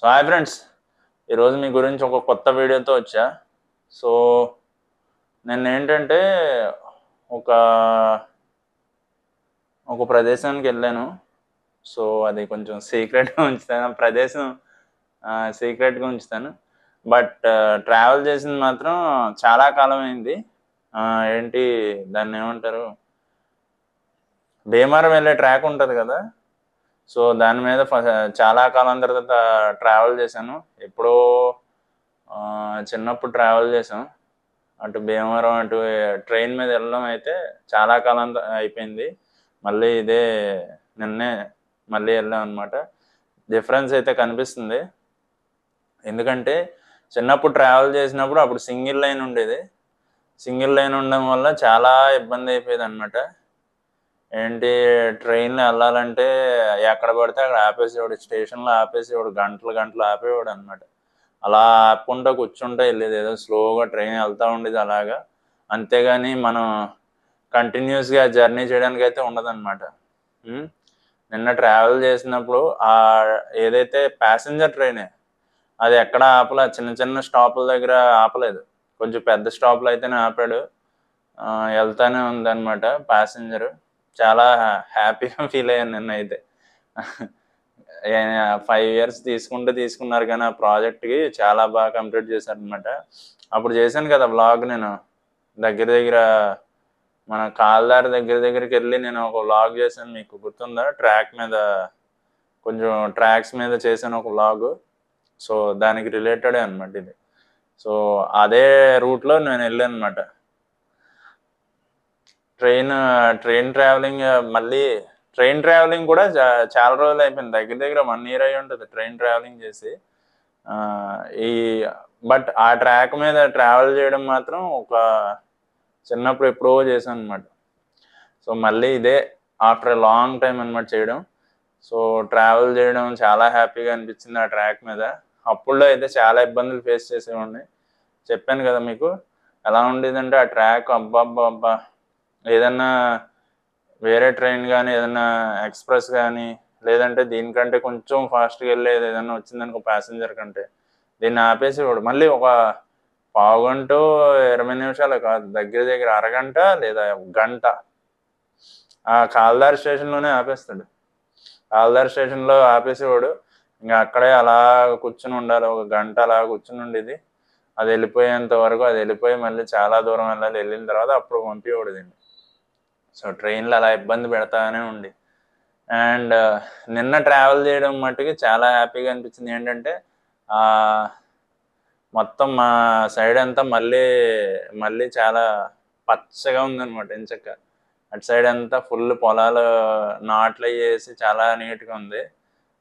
So hi friends, ఈరోజు మీ గురించి ఒక కొత్త వీడియోతో వచ్చా. సో నేను ఏంటంటే ఒక ఒక ప్రదేశానికి వెళ్ళాను. సో అది కొంచెం సీక్రెట్గా ఉంచుతాను. ఆ ప్రదేశం సీక్రెట్గా ఉంచుతాను. బట్ ట్రావెల్ చేసింది మాత్రం చాలా కాలం అయింది. ఏంటి దాన్ని ఏమంటారు, భీమవరం వెళ్ళే ట్రాక్ ఉంటుంది కదా. సో దాని మీద చాలా కాలం తర్వాత ట్రావెల్ చేశాను. ఎప్పుడో చిన్నప్పుడు ట్రావెల్ చేసాం. అటు భీమవరం అటు ట్రైన్ మీద వెళ్ళడం అయితే చాలా కాలం అయిపోయింది. మళ్ళీ ఇదే నిన్నే మళ్ళీ వెళ్ళాం అనమాట. డిఫరెన్స్ అయితే కనిపిస్తుంది. ఎందుకంటే చిన్నప్పుడు ట్రావెల్ చేసినప్పుడు అప్పుడు సింగిల్ లైన్ ఉండేది. సింగిల్ లైన్ ఉండడం వల్ల చాలా ఇబ్బంది అయిపోయేది అనమాట. ఏంటి, ట్రైన్లో వెళ్ళాలంటే ఎక్కడ పడితే అక్కడ ఆపేసేవాడు, స్టేషన్లో ఆపేసేవాడు, గంటలు గంటలు ఆపేవాడు అనమాట. అలా ఆపుకుంటూ కూర్చుంటూ వెళ్ళేది, ఏదో స్లోగా ట్రైన్ వెళ్తూ ఉండేది అలాగా. అంతేగాని మనం కంటిన్యూస్గా జర్నీ చేయడానికి అయితే ఉండదన్నమాట. నిన్న ట్రావెల్ చేసినప్పుడు ఏదైతే ప్యాసింజర్ ట్రైనే, అది ఎక్కడ ఆపలే, చిన్న చిన్న స్టాపుల దగ్గర ఆపలేదు. కొంచెం పెద్ద స్టాప్లో అయితేనే ఆపాడు. వెళ్తానే ఉందన్నమాట ప్యాసింజర్. చాలా హ్యాపీగా ఫీల్ అయ్యాను నిన్న అయితే. 5 years తీసుకున్నారు కానీ ఆ ప్రాజెక్ట్కి చాలా బాగా కంప్లీట్ చేశారనమాట. అప్పుడు చేశాను కదా వ్లాగ్, నేను దగ్గర మన కాల్దారి దగ్గరికి వెళ్ళి నేను ఒక వ్లాగ్ చేశాను. మీకు గుర్తుందా? ట్రాక్ మీద, కొంచెం ట్రాక్స్ మీద చేశాను ఒక వ్లాగ్. సో దానికి రిలేటెడే అనమాట ఇది. సో అదే రూట్లో నేను వెళ్ళాను అనమాట. ట్రైన్ ట్రావెలింగ్, మళ్ళీ ట్రైన్ ట్రావెలింగ్ కూడా చాలా రోజులు అయిపోయింది. దగ్గర 1 year అయి ఉంటుంది ట్రైన్ ట్రావెలింగ్ చేసి. ఈ బట్ ఆ ట్రాక్ మీద ట్రావెల్ చేయడం మాత్రం ఒక చిన్నప్పుడు ఎప్పుడో చేశాను అనమాట. సో మళ్ళీ ఇదే ఆఫ్టర్ లాంగ్ టైం అనమాట చేయడం. సో ట్రావెల్ చేయడం చాలా హ్యాపీగా అనిపించింది ఆ ట్రాక్ మీద. అప్పుడులో అయితే చాలా ఇబ్బందులు ఫేస్ చేసేవాడిని. చెప్పాను కదా మీకు ఎలా ఉండేదంటే ఆ ట్రాక్, అబ్బా ఏదన్నా వేరే ట్రైన్ కానీ, ఏదన్నా ఎక్స్ప్రెస్ కానీ, లేదంటే దీనికంటే కొంచెం ఫాస్ట్గా వెళ్ళేది ఏదన్నా వచ్చిందనుకో ప్యాసింజర్ కంటే, దీన్ని ఆపేసేవాడు. మళ్ళీ ఒక పావుగంట 20 నిమిషాలు కాదు, దగ్గర అరగంట లేదా గంట ఆ కాల్దారి స్టేషన్లోనే ఆపేస్తాడు. కాల్దారి స్టేషన్లో ఆపేసేవాడు. ఇంకా అక్కడే అలా కూర్చుని ఉండాలి, ఒక గంట అలా కూర్చుని ఉండేది. అది వెళ్ళిపోయేంత వరకు, అది వెళ్ళిపోయి మళ్ళీ చాలా దూరం వెళ్ళాలి. వెళ్ళిన తర్వాత అప్పుడు పంపించేవాడు దీన్ని. సో ట్రైన్లో అలా ఇబ్బంది పెడతానే ఉండి. అండ్ నిన్న ట్రావెల్ చేయడం మట్టుకి చాలా హ్యాపీగా అనిపించింది. ఏంటంటే మొత్తం మా సైడ్ అంతా మళ్ళీ చాలా పచ్చగా ఉందన్నమాట. ఎంచక్క అటు సైడ్ అంతా ఫుల్ పొలాలు నాట్లు వేసి చాలా నీట్గా ఉంది.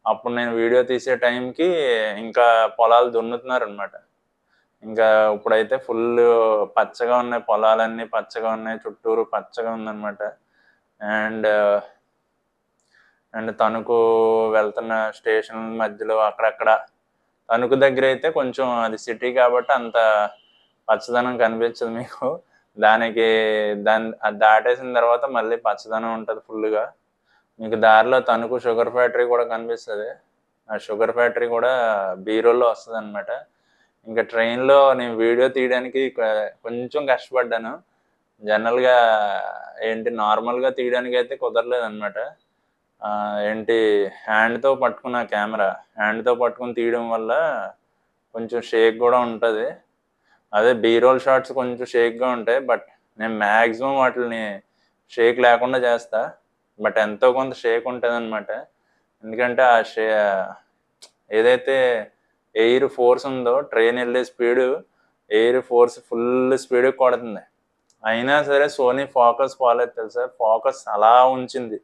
అప్పుడు నేను వీడియో తీసే టైంకి ఇంకా పొలాలు దున్నుతున్నారు అనమాట. ఇంకా ఇప్పుడైతే ఫుల్ పచ్చగా ఉన్నాయి, పొలాలన్నీ పచ్చగా ఉన్నాయి, చుట్టూరు పచ్చగా ఉందన్నమాట. అండ్ తణుకు వెళ్తున్న స్టేషన్ మధ్యలో అక్కడక్కడ, తణుకు దగ్గర అయితే కొంచెం అది సిటీ కాబట్టి అంత పచ్చదనం కనిపించదు మీకు. దాన్ని అది దాటేసిన తర్వాత మళ్ళీ పచ్చదనం ఉంటుంది ఫుల్గా. మీకు దారిలో తణుకు షుగర్ ఫ్యాక్టరీ కూడా కనిపిస్తుంది. ఆ షుగర్ ఫ్యాక్టరీ కూడా బీరోల్లో వస్తుంది అనమాట. ఇంకా ట్రైన్లో నేను వీడియో తీయడానికి కొంచెం కష్టపడ్డాను. జనరల్గా నార్మల్గా తీయడానికి అయితే కుదరలేదు అనమాట. హ్యాండ్తో పట్టుకుని తీయడం వల్ల కొంచెం షేక్ కూడా ఉంటుంది. అదే బీరోల్ షాట్స్ కొంచెం షేక్గా ఉంటాయి. బట్ నేను మ్యాక్సిమం వాటిని షేక్ లేకుండా చేస్తా. బట్ ఎంతో కొంత షేక్ ఉంటుంది అనమాట. ఎందుకంటే ఏదైతే ఎయిర్ ఫోర్స్ ఉందో, ట్రైన్ వెళ్ళే speed, air force full speed కొడుతుంది. అయినా సరే సోనీ ఫోకస్ పోలేదు తెలుసా. ఫోకస్ అలా ఉంచింది.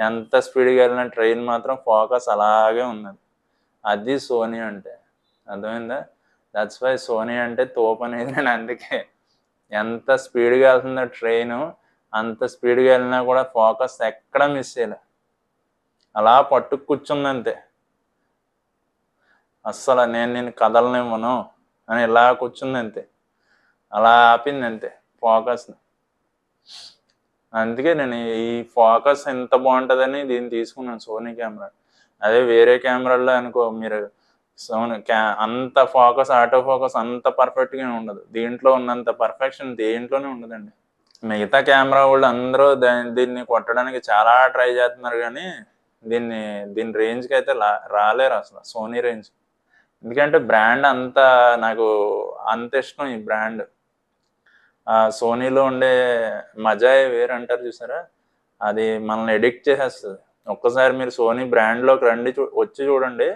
ఎంత స్పీడ్గా వెళ్ళిన ట్రైన్ మాత్రం ఫోకస్ అలాగే ఉన్నది. అది సోనీ అంటే, అర్థమైందా? దట్స్ వై సోనీ అంటే తోపు అనేది. నేను అందుకే ఎంత స్పీడ్గా వెళ్తుందో ట్రైను, అంత స్పీడ్గా వెళ్ళినా కూడా ఫోకస్ ఎక్కడ మిస్ చేయలే. అలా పట్టుకు కూర్చుందంతే. అస్సలు నేను కదలనివ్వను అని ఇలా కూర్చుందంతే. అలా ఆపింది అంతే ఫోకస్ని. అందుకే నేను ఈ ఫోకస్ ఎంత బాగుంటుందని దీన్ని తీసుకున్నాను, సోనీ కెమెరా. అదే వేరే కెమెరాల్లో అనుకో, మీరు సోనీ అంత ఫోకస్, ఆటో ఫోకస్ అంత పర్ఫెక్ట్గా ఉండదు. దీంట్లో ఉన్నంత పర్ఫెక్షన్ దేంట్లోనే ఉండదండి. మిగతా కెమెరా వాళ్ళు అందరూ దీన్ని కొట్టడానికి చాలా ట్రై చేస్తున్నారు, కానీ దీని రేంజ్కి అయితే రాలేరు అసలు, సోనీ రేంజ్. ఎందుకంటే బ్రాండ్ నాకు అంత ఇష్టం ఈ బ్రాండ్. సోనీలో ఉండే మజా వేరు అంటారు చూసారా, అది మనల్ని ఎడిక్ట్ చేసేస్తుంది. ఒక్కసారి మీరు సోనీ బ్రాండ్లోకి వచ్చి చూడండి,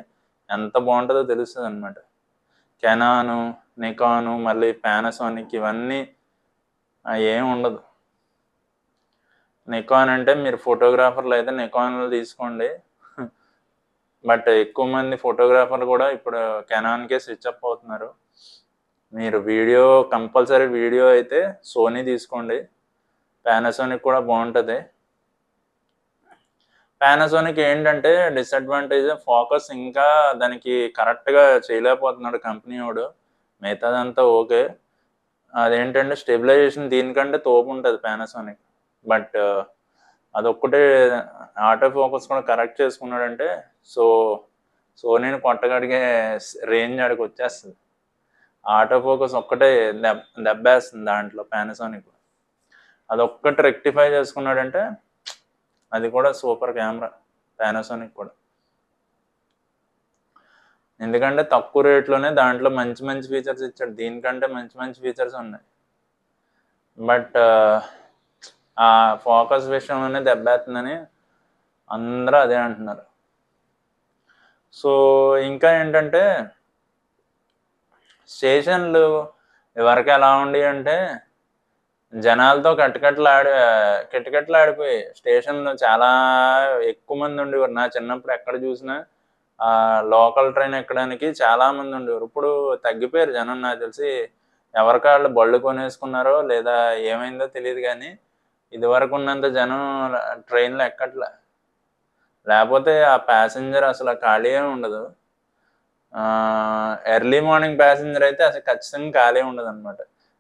ఎంత బాగుంటుందో తెలుస్తుంది అనమాట. కెనాను, నికాను, మళ్ళీ పానాసోనిక్ ఇవన్నీ ఏం ఉండదు. నికాన్ అంటే మీరు ఫోటోగ్రాఫర్లు అయితే నికాన్లు తీసుకోండి, బట్ ఎక్కువ మంది ఫోటోగ్రాఫర్లు కూడా ఇప్పుడు కెనాన్కే స్విచ్ అప్ అవుతున్నారు. మీరు కంపల్సరీ వీడియో అయితే సోనీ తీసుకోండి. పానాసోనిక్ కూడా బాగుంటుంది. పానాసోనిక్ ఏంటంటే డిసడ్వాంటేజ్, ఫోకస్ ఇంకా దానికి కరెక్ట్గా చేయలేకపోతున్నాడు కంపెనీ వాడు. మిగతాదంతా ఓకే. అదేంటంటే స్టెబిలైజేషన్ దీనికంటే తోపు ఉంటుంది పానాసోనిక్. బట్ అదొక్కటే ఆటో ఫోకస్ కూడా కరెక్ట్ చేసుకున్నాడంటే సోనీని కొట్టగడిగే రేంజ్ ఆడికి వచ్చేస్తుంది. ఆటో ఫోకస్ ఒక్కటే దెబ్బేస్తుంది దాంట్లో పానాసోనిక్. అదొక్కటి రెక్టిఫై చేసుకున్నాడంటే అది కూడా సూపర్ కెమెరా పానాసోనిక్ కూడా. ఎందుకంటే తక్కువ రేట్లోనే దాంట్లో మంచి మంచి ఫీచర్స్ ఇచ్చాడు. దీనికంటే మంచి మంచి ఫీచర్స్ ఉన్నాయి, బట్ ఆ ఫోకస్ విషయంలోనే దెబ్బేస్తుందని అందరూ అదే అంటున్నారు. సో ఇంకా ఏంటంటే స్టేషన్లు వరకు ఎలా ఉండి అంటే జనాలతో కిటకిటలాడిపోయి స్టేషన్లో చాలా ఎక్కువ మంది ఉండేవారు. నా చిన్నప్పుడు ఎక్కడ చూసినా లోకల్ ట్రైన్ ఎక్కడానికి చాలా మంది ఉండేవారు. ఇప్పుడు తగ్గిపోయారు జనం. నాకు తెలిసి ఎవరికాళ్ళు బళ్ళు కొనేసుకున్నారో లేదా ఏమైందో తెలియదు, కానీ ఇదివరకు ఉన్నంత జనం ట్రైన్లో ఎక్కట్లే. లేకపోతే ఆ ప్యాసింజర్ అసలు ఖాళీ ఉండదు. ఎర్లీ మార్నింగ్ ప్యాసింజర్ అయితే అసలు ఖచ్చితంగా ఖాళీ ఉండదు అనమాట.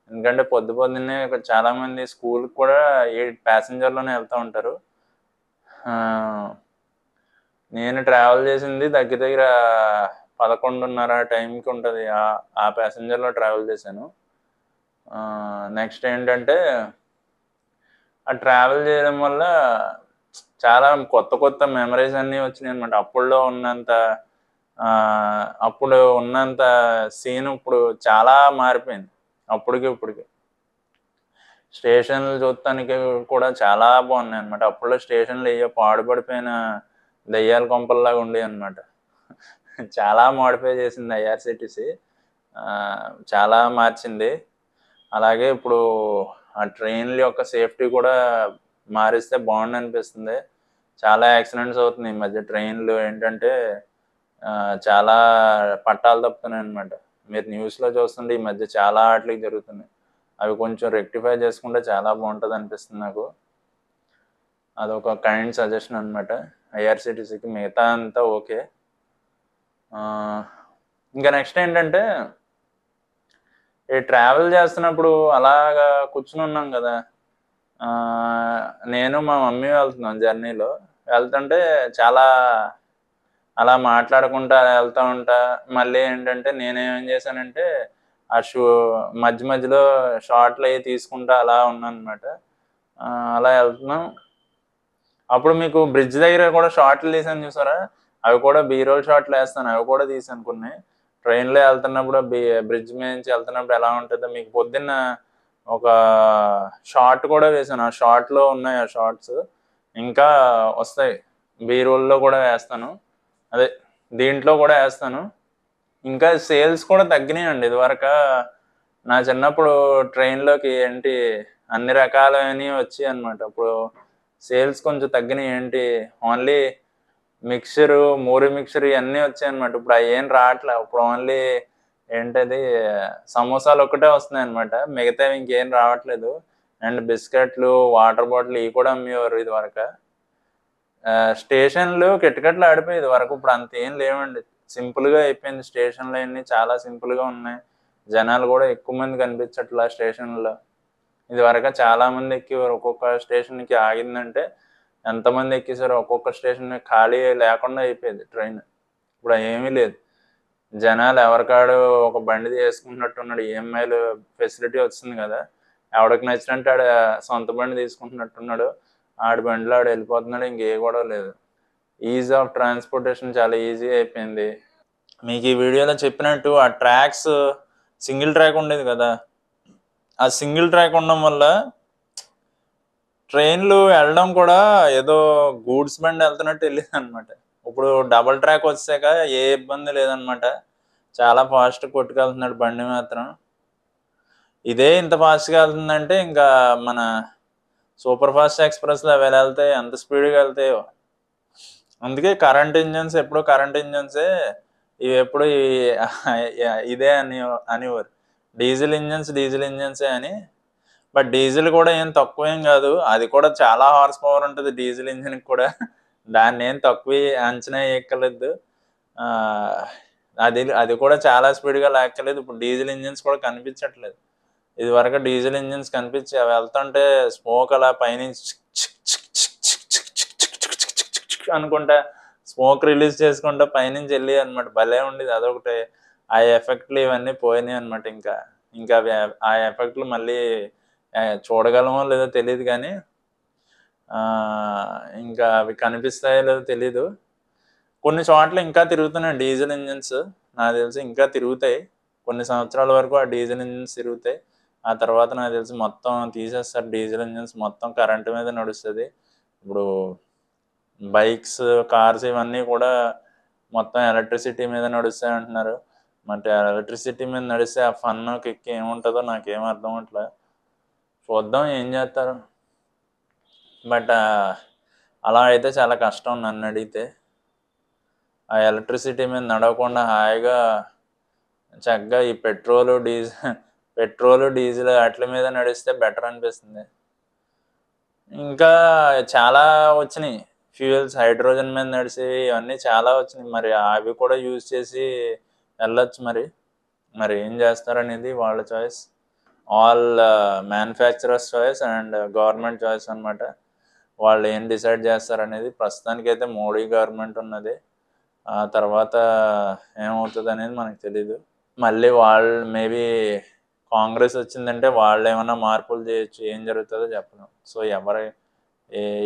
ఎందుకంటే పొద్దున్నే చాలామంది స్కూల్కి కూడా ఈ ప్యాసింజర్లోనే వెళ్తూ ఉంటారు. నేను ట్రావెల్ చేసింది దగ్గర 11:30 టైంకి ఉంటుంది. ఆ ప్యాసింజర్లో ట్రావెల్ చేశాను. నెక్స్ట్ ఏంటంటే ఆ ట్రావెల్ చేయడం వల్ల చాలా కొత్త మెమరీస్ అన్నీ వచ్చినాయి అనమాట. అప్పుడు ఉన్నంత సీన్ ఇప్పుడు చాలా మారిపోయింది అప్పటికి ఇప్పటికి. స్టేషన్లు చూడటానికి కూడా చాలా బాగున్నాయి అనమాట. అప్పుడులో స్టేషన్లు పాడుపడిపోయిన దయ్యాల కొంపల్లాగా ఉండేవి అనమాట. చాలా మోడిఫై చేసింది ఐఆర్సిటిసి, చాలా మార్చింది. అలాగే ఇప్పుడు ఆ ట్రైన్ల యొక్క సేఫ్టీ కూడా మారిస్తే బాగుండు అనిపిస్తుంది. చాలా యాక్సిడెంట్స్ అవుతున్నాయి ఈ మధ్య. ట్రైన్లు ఏంటంటే చాలా పట్టాలు తప్పుతున్నాయి అనమాట. మీరు న్యూస్లో చూస్తుంటే ఈ మధ్య చాలా వాటికి జరుగుతున్నాయి. అవి కొంచెం రెక్టిఫై చేసుకుంటే చాలా బాగుంటుంది అనిపిస్తుంది నాకు. అదొక కైండ్ సజెషన్ అనమాట ఐఆర్సిటిసికి. మిగతా అంతా ఓకే. ఇంకా నెక్స్ట్ ఏంటంటే ఈ ట్రావెల్ చేస్తున్నప్పుడు అలాగా కూర్చుని ఉన్నాం కదా, నేను మా మమ్మీ వెళ్తున్నాం జర్నీలో. వెళ్తుంటే చాలా అలా మాట్లాడుకుంటా వెళ్తూ ఉంటా. మళ్ళీ ఏంటంటే నేనేం చేశానంటే ఆ మధ్యలో షార్ట్లు అవి తీసుకుంటా అలా ఉన్నాను అనమాట. అలా వెళ్తున్నాం. అప్పుడు మీకు బ్రిడ్జ్ దగ్గర కూడా షార్ట్లు తీసాను చూసారా, అవి కూడా బీరోల్ షార్ట్లు వేస్తాను. అవి కూడా తీసాను కొన్ని. ట్రైన్లో వెళ్తున్నప్పుడు బ్రిడ్జ్ మీద నుంచి వెళ్తున్నప్పుడు ఎలా ఉంటుందో మీకు పొద్దున్న ఒక షార్ట్ కూడా వేసాను. ఆ షార్ట్లో ఉన్నాయి ఆ షార్ట్స్, ఇంకా వస్తాయి. బీరోల్లో కూడా వేస్తాను, అదే దీంట్లో కూడా వేస్తాను. ఇంకా సేల్స్ కూడా తగ్గినాయండి. ఇదివరకు నా చిన్నప్పుడు ట్రైన్లోకి అన్ని రకాలైనవి వచ్చాయి అనమాట. ఇప్పుడు సేల్స్ కొంచెం తగ్గినాయి. ఓన్లీ మిక్చరు, మూరి మిక్చర్ ఇవన్నీ వచ్చాయన్నమాట. ఇప్పుడు అవి ఏం రావట్లే. ఇప్పుడు ఓన్లీ సమోసాలు ఒక్కటే వస్తున్నాయి అనమాట. మిగతావి ఇంకేం రావట్లేదు. అండ్ బిస్కెట్లు, వాటర్ బాటిల్ ఇవి కూడా అమ్మేవారు ఇదివరకు. స్టేషన్లు కిటకిటలు ఆడిపోయి ఇదివరకు. ఇప్పుడు అంతేం లేవండి, సింపుల్గా అయిపోయింది. స్టేషన్లు అన్నీ చాలా సింపుల్గా ఉన్నాయి. జనాలు కూడా ఎక్కువ మంది కనిపించట్లా స్టేషన్లో. ఇదివరకు చాలా మంది ఎక్కేవారు. ఒక్కొక్క స్టేషన్కి ఆగిందంటే ఎంతమంది ఎక్కేసారు. ఒక్కొక్క స్టేషన్ ఖాళీ లేకుండా అయిపోయేది ట్రైన్. ఇప్పుడు ఏమీ లేదు. జనాలు ఎవరికాడు ఒక బండి తీసుకుంటున్నట్టున్నాడు. ఈఎంఐలు ఫెసిలిటీ వస్తుంది కదా, ఎవడికి నచ్చినట్టు ఆడ సొంత బండి తీసుకుంటున్నట్టున్నాడు. ఆడి బండిలో ఆడు వెళ్ళిపోతున్నాడు, ఇంకే గొడవ లేదు. ఈజ్ ఆఫ్ ట్రాన్స్పోర్టేషన్ చాలా ఈజీ అయిపోయింది. మీకు ఈ వీడియోలో చెప్పినట్టు ఆ ట్రాక్స్ సింగిల్ ట్రాక్ ఉండేది కదా, ఆ సింగిల్ ట్రాక్ ఉండడం వల్ల ట్రైన్లు వెళ్ళడం కూడా ఏదో గూడ్స్ బండి వెళ్తున్నట్టు వెళ్ళేది అనమాట. ఇప్పుడు డబుల్ ట్రాక్ వచ్చాక ఏ ఇబ్బంది లేదనమాట, చాలా ఫాస్ట్ కొట్టుకెళ్తున్నాడు బండి మాత్రం. ఇదే ఇంత ఫాస్ట్గా వెళ్తుందంటే ఇంకా మన సూపర్ ఫాస్ట్ ఎక్స్ప్రెస్లో అవి వెళ్తాయి, ఎంత స్పీడ్గా వెళ్తాయో. అందుకే కరెంట్ ఇంజన్స్ ఎప్పుడు కరెంట్ ఇంజన్సే, ఇవి ఎప్పుడు ఇదే అనేవారు. డీజిల్ ఇంజన్సే అని. బట్ డీజిల్ కూడా ఏం తక్కువేం కాదు, అది కూడా చాలా హార్స్ పవర్ ఉంటుంది డీజిల్ ఇంజిన్కి కూడా. దాన్ని ఏం తక్కువ అంచనా ఎక్కలేదు. అది అది కూడా చాలా స్పీడ్గా లాక్కలేదు. ఇప్పుడు డీజిల్ ఇంజిన్స్ కూడా కనిపించట్లేదు. ఇది వరకు డీజిల్ ఇంజిన్స్ కనిపించి అవి వెళ్తుంటే స్మోక్ అలా పైనుంచి అనుకుంటా స్మోక్ రిలీజ్ చేసుకుంటా పైనుంచి వెళ్ళి అనమాట, భలే ఉండేది అదొకటి. ఆ ఎఫెక్ట్లు ఇవన్నీ పోయినాయి అనమాట. ఇంకా అవి ఆ ఎఫెక్ట్లు మళ్ళీ చూడగలమో లేదో తెలియదు కానీ ఇంకా అవి కనిపిస్తాయో లేదో తెలీదు. కొన్ని చోట్ల ఇంకా తిరుగుతున్నాయి డీజిల్ ఇంజిన్స్, నాకు తెలిసి ఇంకా తిరుగుతాయి. కొన్ని సంవత్సరాల వరకు ఆ డీజిల్ ఇంజిన్స్ తిరుగుతాయి. ఆ తర్వాత నాకు తెలిసి మొత్తం తీసేస్తారు డీజిల్ ఇంజిన్స్, మొత్తం కరెంటు మీద నడుస్తుంది. ఇప్పుడు బైక్స్, కార్స్ ఇవన్నీ కూడా మొత్తం ఎలక్ట్రిసిటీ మీద నడుస్తాయి అంటున్నారు. అంటే ఎలక్ట్రిసిటీ మీద నడిస్తే ఆ ఫన్ కిక్ ఏముంటుందో నాకేం అర్థం అవట్లేదు. చూద్దాం ఏం చేస్తారు. బట్ అలా అయితే చాలా కష్టం నన్ను అడిగితే. ఆ ఎలక్ట్రిసిటీ మీద నడవకుండా హాయిగా చక్కగా ఈ పెట్రోలు డీజిల్ వాటి మీద నడిస్తే బెటర్ అనిపిస్తుంది. ఇంకా చాలా వచ్చినాయి ఫ్యూయల్స్, హైడ్రోజన్ మీద నడిచి ఇవన్నీ చాలా వచ్చినాయి. మరి అవి కూడా యూజ్ చేసి వెళ్ళొచ్చు. మరి ఏం చేస్తారనేది వాళ్ళ choice. All manufacturers choice and government choice అనమాట. వాళ్ళు ఏం డిసైడ్ చేస్తారనేది. ప్రస్తుతానికైతే మోడీ గవర్నమెంట్ ఉన్నది, ఆ తర్వాత ఏమవుతుంది అనేది మనకు తెలీదు. మళ్ళీ వాళ్ళు మేబీ కాంగ్రెస్ వచ్చిందంటే వాళ్ళు ఏమైనా మార్పులు చేయొచ్చు, ఏం జరుగుతుందో చెప్పలేం. సో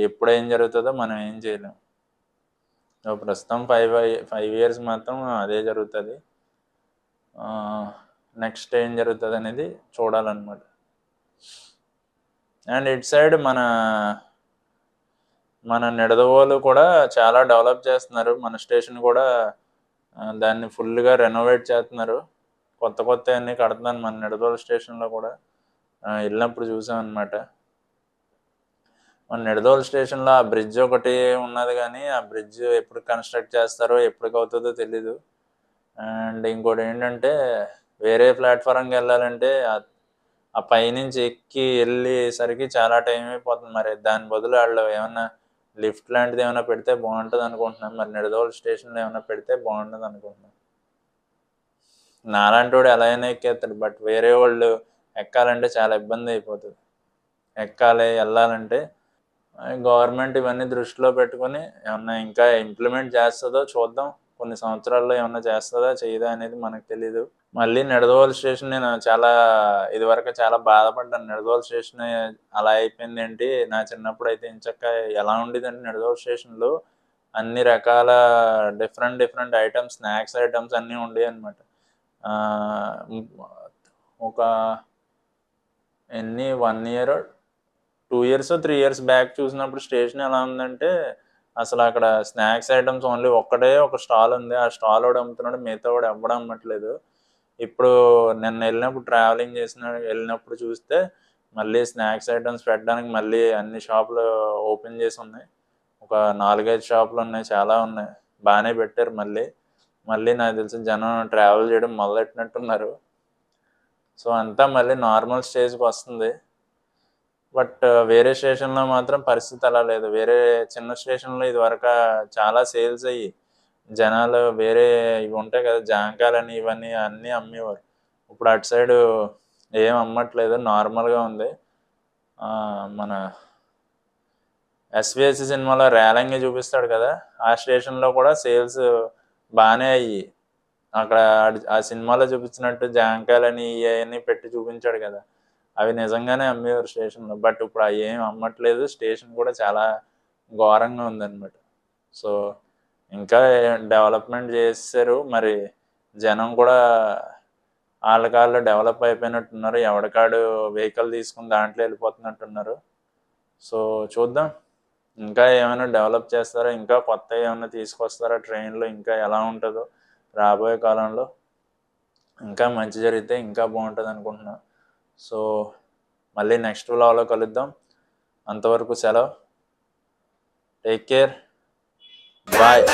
ఎప్పుడు ఏం జరుగుతుందో మనం ఏం చేయలేం. ప్రస్తుతం 5 ఇయర్స్ మాత్రం అదే జరుగుతుంది. నెక్స్ట్ ఏం జరుగుతుంది అనేది చూడాలన్నమాట. అండ్ ఇటు సైడ్ మన నిడదవోలు కూడా చాలా డెవలప్ చేస్తున్నారు. మన స్టేషన్ కూడా దాన్ని ఫుల్గా రెనోవేట్ చేస్తున్నారు. కొత్త అన్నీ కడుతున్నారు మన నిడదవోలు స్టేషన్లో కూడా. వెళ్ళినప్పుడు చూసాం అనమాట. మన నిడదవోలు స్టేషన్లో ఆ బ్రిడ్జ్ ఒకటి ఉన్నది, కానీ ఆ బ్రిడ్జ్ ఎప్పుడు కన్స్ట్రక్ట్ చేస్తారో ఎప్పటికి అవుతుందో తెలీదు. అండ్ ఇంకోటి ఏంటంటే వేరే ప్లాట్ఫారంకి వెళ్ళాలంటే ఆ పైనుంచి ఎక్కి వెళ్ళేసరికి చాలా టైం అయిపోతుంది. మరి దాని బదులు వాళ్ళు ఏమన్నా లిఫ్ట్ లాంటిది ఏమైనా పెడితే బాగుంటుంది అనుకుంటున్నాను. మరి నిడదవోలు స్టేషన్లో ఏమైనా పెడితే బాగుంటుంది అనుకుంటున్నాను. నాలాంటి వాడు ఎలా అయినా ఎక్కేస్తాడు, బట్ వేరే వాళ్ళు ఎక్కాలంటే చాలా ఇబ్బంది అయిపోతుంది. ఎక్కాలి వెళ్ళాలంటే గవర్నమెంట్ ఇవన్నీ దృష్టిలో పెట్టుకొని ఏమన్నా ఇంకా ఇంప్లిమెంట్ చేస్తుందో చూద్దాం. కొన్ని సంవత్సరాల్లో ఏమన్నా చేస్తుందా చేయదా అనేది మనకు తెలీదు. మళ్ళీ నిడదవోలు స్టేషన్ నేను ఇదివరకు చాలా బాధపడ్డాను. నిడదవోలు స్టేషన్ అలా అయిపోయింది ఏంటి, నా చిన్నప్పుడు అయితే ఇంచక్క ఎలా ఉండేదంటే నిడదవోలు స్టేషన్లో అన్ని రకాల డిఫరెంట్ ఐటమ్స్, స్నాక్స్ ఐటమ్స్ అన్నీ ఉండేవి అనమాట. ఒక 1 ఇయర్ 2 ఇయర్స్ 3 ఇయర్స్ బ్యాక్ చూసినప్పుడు స్టేషన్ ఎలా ఉందంటే అసలు అక్కడ స్నాక్స్ ఐటమ్స్ ఓన్లీ ఒక స్టాల్ ఉంది. ఆ స్టాల్ వాడు అమ్ముతున్నాడు, మిగతా వాడు ఎవ్వడం అమ్మట్లేదు. ఇప్పుడు నిన్న వెళ్ళినప్పుడు చూస్తే మళ్ళీ స్నాక్స్ ఐటమ్స్ పెట్టడానికి మళ్ళీ అన్ని షాపులు ఓపెన్ చేసి ఉన్నాయి. ఒక 4-5 షాపులు ఉన్నాయి, చాలా ఉన్నాయి, బాగానే పెట్టారు. మళ్ళీ నాకు తెలిసి జనం ట్రావెల్ చేయడం మొదలెట్టినట్టున్నారు. సో అంతా మళ్ళీ నార్మల్ స్టేజ్కి వస్తుంది. బట్ వేరే స్టేషన్లో మాత్రం పరిస్థితి అలా లేదు. వేరే చిన్న స్టేషన్లో ఇదివరకు చాలా సేల్స్ అయ్యి జనాలు వేరే ఇవి ఉంటాయి కదా, జాంకాయలని ఇవన్నీ అన్నీ అమ్మేవారు. ఇప్పుడు అటు సైడు ఏం అమ్మట్లేదు, నార్మల్గా ఉంది. మన ఎస్విఎస్సి సినిమాలో రేలంగి చూపిస్తాడు కదా, ఆ స్టేషన్లో కూడా సేల్స్ బాగానే అయ్యి అక్కడ ఆ సినిమాలో చూపించినట్టు జాంకాయలని ఇవన్నీ పెట్టి చూపించాడు కదా, అవి నిజంగానే అమ్మేవారు స్టేషన్లో. బట్ ఇప్పుడు అవి ఏం అమ్మట్లేదు, స్టేషన్ కూడా చాలా ఘోరంగా ఉందన్నమాట. సో ఇంకా డెవలప్మెంట్ చేశారు మరి, జనం కూడా వాళ్ళకాళ్ళు డెవలప్ అయిపోయినట్టున్నారు, ఎవడికాడు వెహికల్ తీసుకుని దాంట్లో వెళ్ళిపోతున్నట్టున్నారు. సో చూద్దాం ఇంకా ఏమైనా డెవలప్ చేస్తారా, ఇంకా కొత్త ఏమైనా తీసుకొస్తారా ట్రైన్లో, ఇంకా ఎలా ఉంటుందో రాబోయే కాలంలో. ఇంకా మంచి జరిగితే ఇంకా బాగుంటుంది అనుకుంటున్నా. సో మళ్ళీ నెక్స్ట్ వ్లాగ్లో కలుద్దాం. అంతవరకు సెలవు. Take care. బాయ్.